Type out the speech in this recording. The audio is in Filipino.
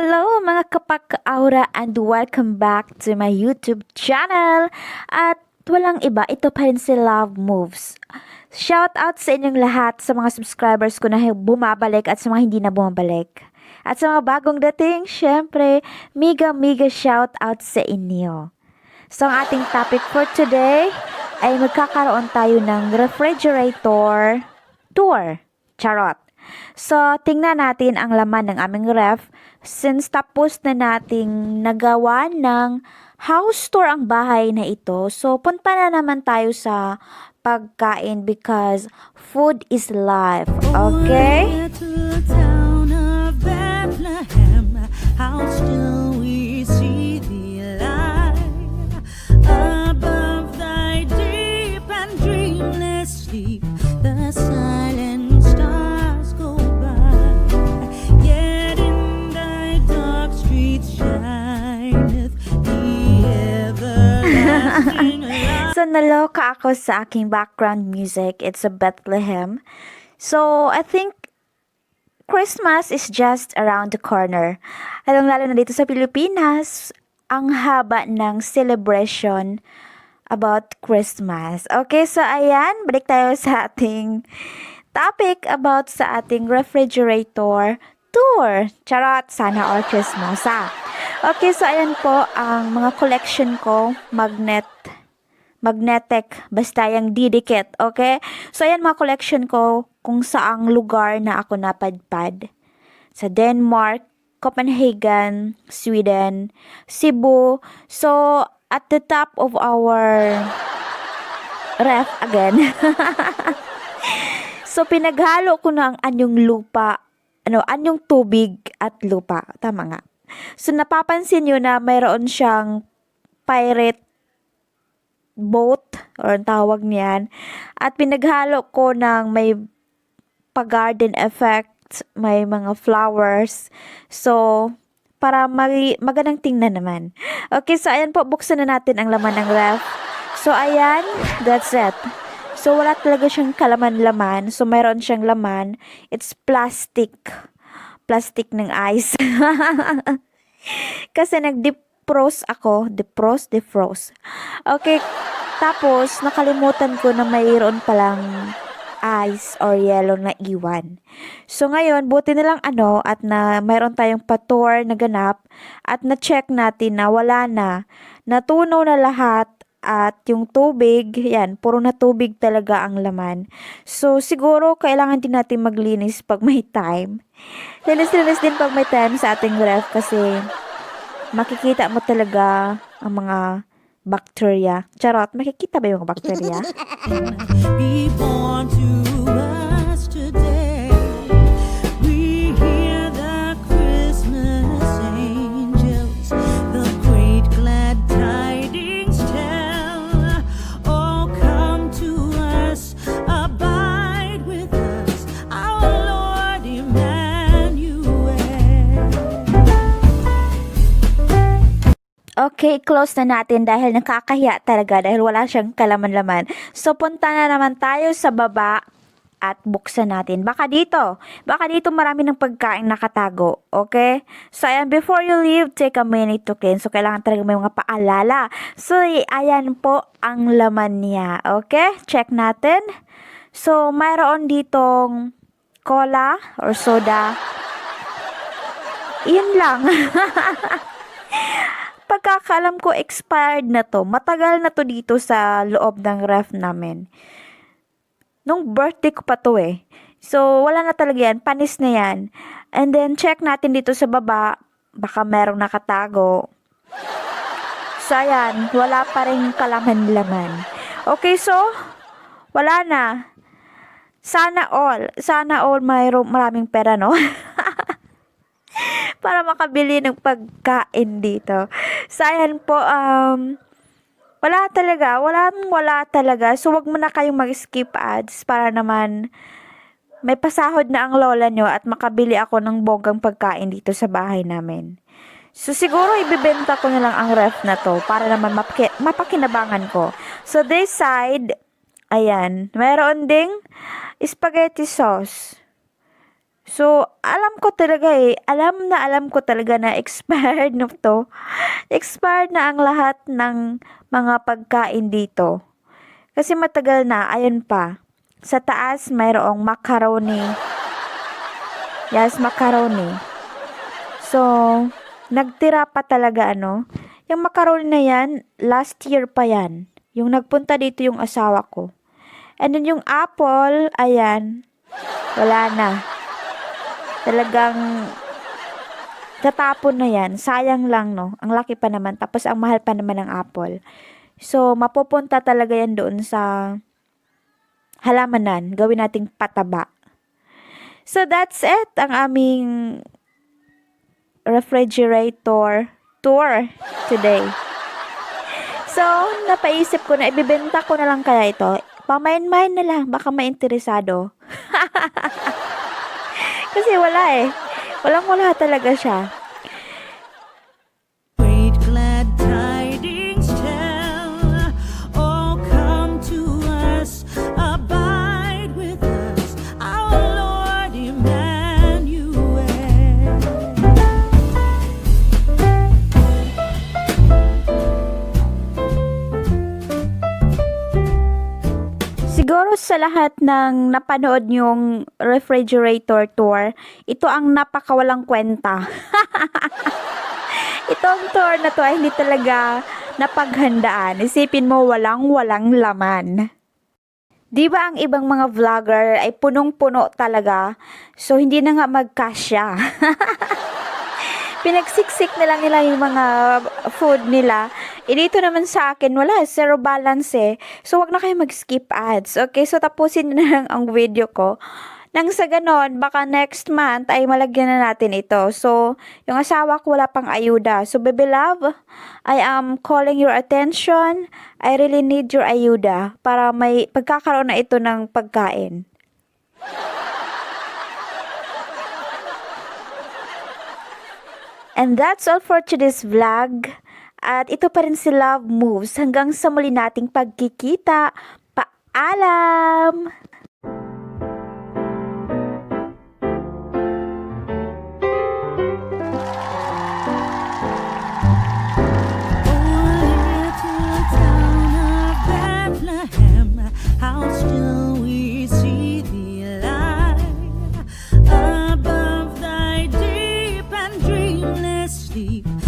Hello mga kapag-aura and welcome back to my YouTube channel. At walang iba, ito pa rin si Love Moves. Shout out sa inyong lahat, sa mga subscribers ko na bumabalik at sa mga hindi na bumabalik. At sa mga bagong dating, syempre, mega shout out sa inyo. So ang ating topic for today ay magkakaroon tayo ng refrigerator tour. Charot. So, tingnan natin ang laman ng aming ref since tapos na nating nagawa ng house tour ang bahay na ito. So, punta na naman tayo sa pagkain because food is life. Okay? How still we see the light above thy deep and dreamless sleep, the silent stars go by, yet in thy dark streets shineth the everlasting light. So naloka ako sa aking background music. It's a Bethlehem. So I think Christmas is just around the corner. Lalo na dito sa Pilipinas, ang haba ng celebration about Christmas. Okay, so ayan, balik tayo sa ating topic about sa ating refrigerator tour. Charot, sana all Christmasa. Okay, so ayan po ang mga collection ko, magnetic, basta yung didikit, okay? So, ayan mga collection ko kung saang lugar na ako napadpad. Sa Denmark, Copenhagen, Sweden, Cebu. So, at the top of our ref again. So, pinaghalo ko na ang anyong lupa, anyong tubig at lupa. Tama nga. So, napapansin nyo na mayroon siyang pirate boat or ang tawag niyan, at pinaghalo ko ng may pa-garden effect, may mga flowers, so para magandang tingnan naman. Okay, so ayan po, buksan na natin ang laman ng ref. So ayan, that's it. So wala talaga siyang kalaman-laman, so mayroon siyang laman, it's plastic ng ice. Kasi defrost. Okay, tapos nakalimutan ko na mayroon palang ice or yellow na iwan. So ngayon, buti na lang at na mayroon tayong pa-tour na ganap at na-check natin na wala na. Natunaw na lahat at yung tubig, yan, puro na tubig talaga ang laman. So siguro kailangan din natin maglinis pag may time. Linis din pag may time sa ating ref kasi makikita mo talaga ang mga bacteria. Charot, makikita ba yung bacteria? Be born to us today. We hear the Christmas angels, the great glad tidings tell. Oh, come to us, abide with us, our Lord Emmanuel. Okay, close na natin dahil nakakahiya talaga dahil wala siyang kalaman-laman. So, punta na naman tayo sa baba at buksan natin. Baka dito marami ng pagkain nakatago. Okay? So, ayan, before you leave, take a minute to clean. So, kailangan talaga may mga paalala. So, ayan po ang laman niya. Okay? Check natin. So, mayroon ditong cola or soda. Iyon lang. Pagkakaalam ko, expired na to. Matagal na to dito sa loob ng ref namin. Nung birthday ko pa to eh. So, wala na talaga yan. Panis na yan. And then, check natin dito sa baba. Baka merong nakatago. So, ayan. Wala pa rin kalaman-laman. Okay, so, wala na. Sana all maraming pera, no? Para makabili ng pagkain dito. So, ayan po, wala talaga. So, wag mo na kayong mag-skip ads para naman may pasahod na ang lola nyo at makabili ako ng bonggang pagkain dito sa bahay namin. So, siguro ibibenta ko na lang ang ref na to para naman mapakinabangan ko. So, this side, ayan, mayroon ding spaghetti sauce. So, alam ko talaga alam ko talaga na expired na to. Expired na ang lahat ng mga pagkain dito. Kasi matagal na, ayun pa. Sa taas, mayroong macaroni. Yes, macaroni. So, nagtira pa talaga yung macaroni na yan, last year pa yan. Yung nagpunta dito yung asawa ko. And then yung apple, ayan, wala na. Talagang tatapon na yan. Sayang lang, no? Ang laki pa naman. Tapos ang mahal pa naman ng apple. So, mapupunta talaga yan doon sa halamanan. Gawin nating pataba. So, that's it. Ang aming refrigerator tour today. So, napaisip ko na ibibenta ko na lang kaya ito. Pamain-main na lang. Baka mainteresado. Kasi wala Walang-wala talaga siya. Great glad tidings tell, oh come to us, abide with us, our Lord Emmanuel. Siguro sa lahat ng napanood yung refrigerator tour, ito ang napakawalang kwenta. Itong tour na to ay hindi talaga napaghandaan. Isipin mo walang laman. 'Di ba ang ibang mga vlogger ay punong-puno talaga? So hindi na nga magkasya. Pinagsiksik na lang nila yung mga food nila. Dito naman sa akin, wala, zero balance So, wag na kayo mag-skip ads. Okay, so tapusin na lang ang video ko. Nang sa ganon, baka next month ay malagyan na natin ito. So, yung asawa ko wala pang ayuda. So, baby love, I am calling your attention. I really need your ayuda para may pagkakaroon na ito ng pagkain. And that's all for today's vlog. At ito pa rin si Love Moves. Hanggang sa muli nating pagkikita. Paalam! How still we see thee lie above thy deep and dreamless sleep.